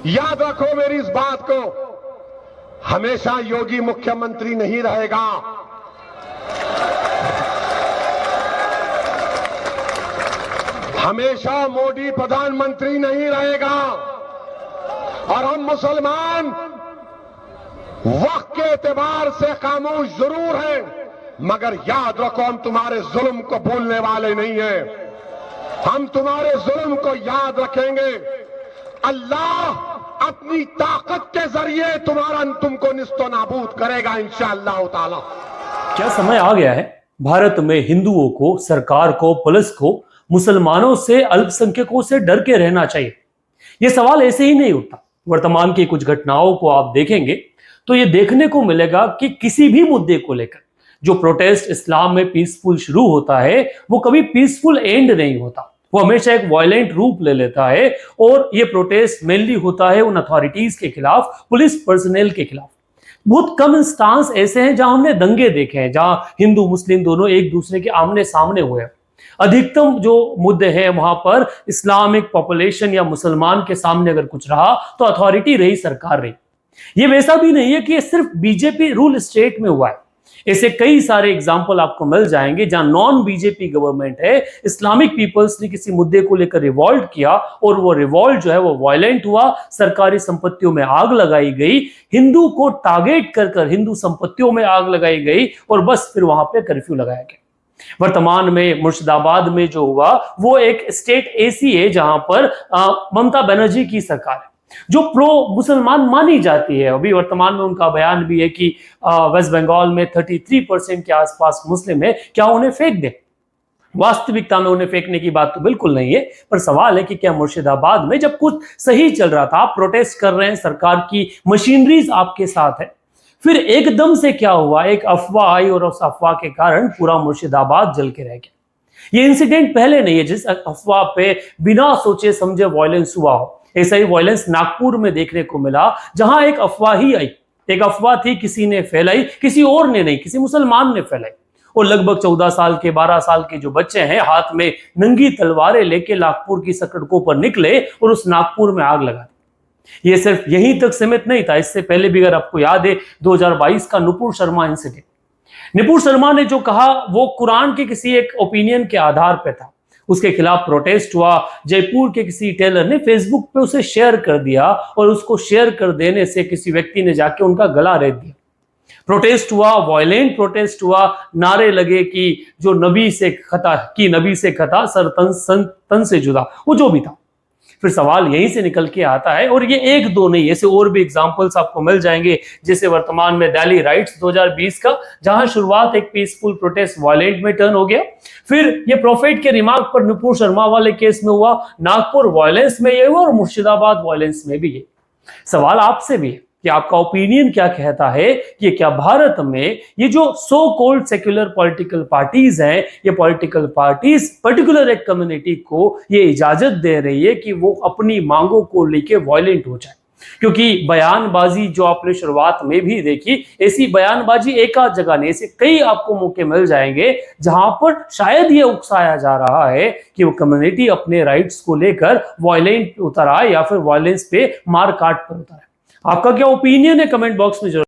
याद रखो मेरी इस बात को, हमेशा योगी मुख्यमंत्री नहीं रहेगा। हमेशा मोदी प्रधानमंत्री नहीं रहेगा। और हम मुसलमान वक्त के एतबार से खामोश जरूर हैं, मगर याद रखो हम तुम्हारे जुल्म को भूलने वाले नहीं हैं। हम तुम्हारे जुल्म को याद रखेंगे। अल्लाह अपनी ताकत के जरिए तुमको निस्तो नाबूद करेगा इंशाअल्लाह ताला। क्या समय आ गया है भारत में हिंदुओं को, सरकार को, पुलिस को मुसलमानों से, अल्पसंख्यकों से डर के रहना चाहिए? यह सवाल ऐसे ही नहीं उठता। वर्तमान की कुछ घटनाओं को आप देखेंगे तो यह देखने को मिलेगा कि किसी भी मुद्दे को लेकर जो प्रोटेस्ट इस्लाम में पीसफुल शुरू होता है वो कभी पीसफुल एंड नहीं होता। वो हमेशा एक वायलेंट रूप ले लेता है और ये प्रोटेस्ट मेनली होता है उन अथॉरिटीज के खिलाफ, पुलिस पर्सनल के खिलाफ। बहुत कम इंस्टांस ऐसे हैं जहां हमने दंगे देखे हैं, जहां हिंदू मुस्लिम दोनों एक दूसरे के आमने सामने हुए हैं। अधिकतम जो मुद्दे हैं वहां पर इस्लामिक पॉपुलेशन या मुसलमान के सामने अगर कुछ रहा तो अथॉरिटी रही, सरकार रही। ये वैसा भी नहीं है कि ये सिर्फ बीजेपी रूल स्टेट में हुआ है। ऐसे कई सारे एग्जाम्पल आपको मिल जाएंगे जहां नॉन बीजेपी गवर्नमेंट है, इस्लामिक पीपल्स ने किसी मुद्दे को लेकर रिवॉल्ट किया और वो रिवॉल्ट जो है वो वायलेंट हुआ, सरकारी संपत्तियों में आग लगाई गई, हिंदू को टारगेट कर हिंदू संपत्तियों में आग लगाई गई और बस फिर वहां पे कर्फ्यू लगाया गया। वर्तमान में मुर्शिदाबाद में जो हुआ वो एक स्टेट ऐसी है जहां पर ममता बनर्जी की सरकार है जो प्रो मुसलमान मानी जाती है। अभी वर्तमान में उनका बयान भी है कि वेस्ट बंगाल में 33% के आसपास मुस्लिम है, क्या उन्हें फेंक दें? वास्तविकता में उन्हें फेंकने की बात तो बिल्कुल नहीं है, पर सवाल है कि क्या मुर्शिदाबाद में जब कुछ सही चल रहा था, आप प्रोटेस्ट कर रहे हैं, सरकार की मशीनरीज आपके साथ है, फिर एकदम से क्या हुआ, एक अफवाह आई और उस अफवाह के कारण पूरा मुर्शिदाबाद जल के रह गया। ये इंसिडेंट पहले नहीं है जिस अफवाह पे बिना सोचे समझे वायलेंस हुआ हो। ऐसा ही वायलेंस नागपुर में देखने को मिला जहां एक अफवाह ही आई, एक अफवाह थी, किसी ने फैलाई, किसी और ने नहीं, किसी मुसलमान ने फैलाई और लगभग 14 साल के 12 साल के जो बच्चे हैं हाथ में नंगी तलवारें लेके नागपुर की सड़कों पर निकले और उस नागपुर में आग लगा दी। ये सिर्फ यहीं तक सीमित नहीं था, इससे पहले भी अगर आपको याद है 2022 का नुपुर शर्मा इंसिडेंट। नुपुर शर्मा ने जो कहा वो कुरान के किसी एक ओपिनियन के आधार पर था, उसके खिलाफ प्रोटेस्ट हुआ। जयपुर के किसी टेलर ने फेसबुक पे उसे शेयर कर दिया और उसको शेयर कर देने से किसी व्यक्ति ने जाके उनका गला रेत दिया। प्रोटेस्ट हुआ, वायलेंट प्रोटेस्ट हुआ, नारे लगे कि जो नबी से खता सर तन से जुदा, वो जो भी था। फिर सवाल यहीं से निकल के आता है और ये एक दो नहीं, ऐसे और भी एग्जांपल्स आपको मिल जाएंगे। जैसे वर्तमान में दिल्ली राइट्स 2020 का, जहां शुरुआत एक पीसफुल प्रोटेस्ट वायलेंट में टर्न हो गया, फिर ये प्रॉफिट के रिमार्क पर नुपुर शर्मा वाले केस में हुआ, नागपुर वायलेंस में ये हुआ और मुर्शिदाबाद वायलेंस में भी ये। सवाल आपसे भी है कि आपका ओपिनियन क्या कहता है कि क्या भारत में ये जो so called secular political parties हैं, ये पॉलिटिकल पार्टीज पर्टिकुलर एक कम्युनिटी को ये इजाजत दे रही है कि वो अपनी मांगों को लेके वायलेंट हो जाए? क्योंकि बयानबाजी जो आपने शुरुआत में भी देखी, ऐसी बयानबाजी एक आध जगह नहीं, ऐसे कई आपको मौके मिल जाएंगे जहां पर शायद ये उकसाया जा रहा है कि वो कम्युनिटी अपने राइट्स को लेकर वायलेंट उतर आए या फिर वायलेंस पे मार काट पर उतर आए। आपका क्या ओपिनियन है कमेंट बॉक्स में जरूर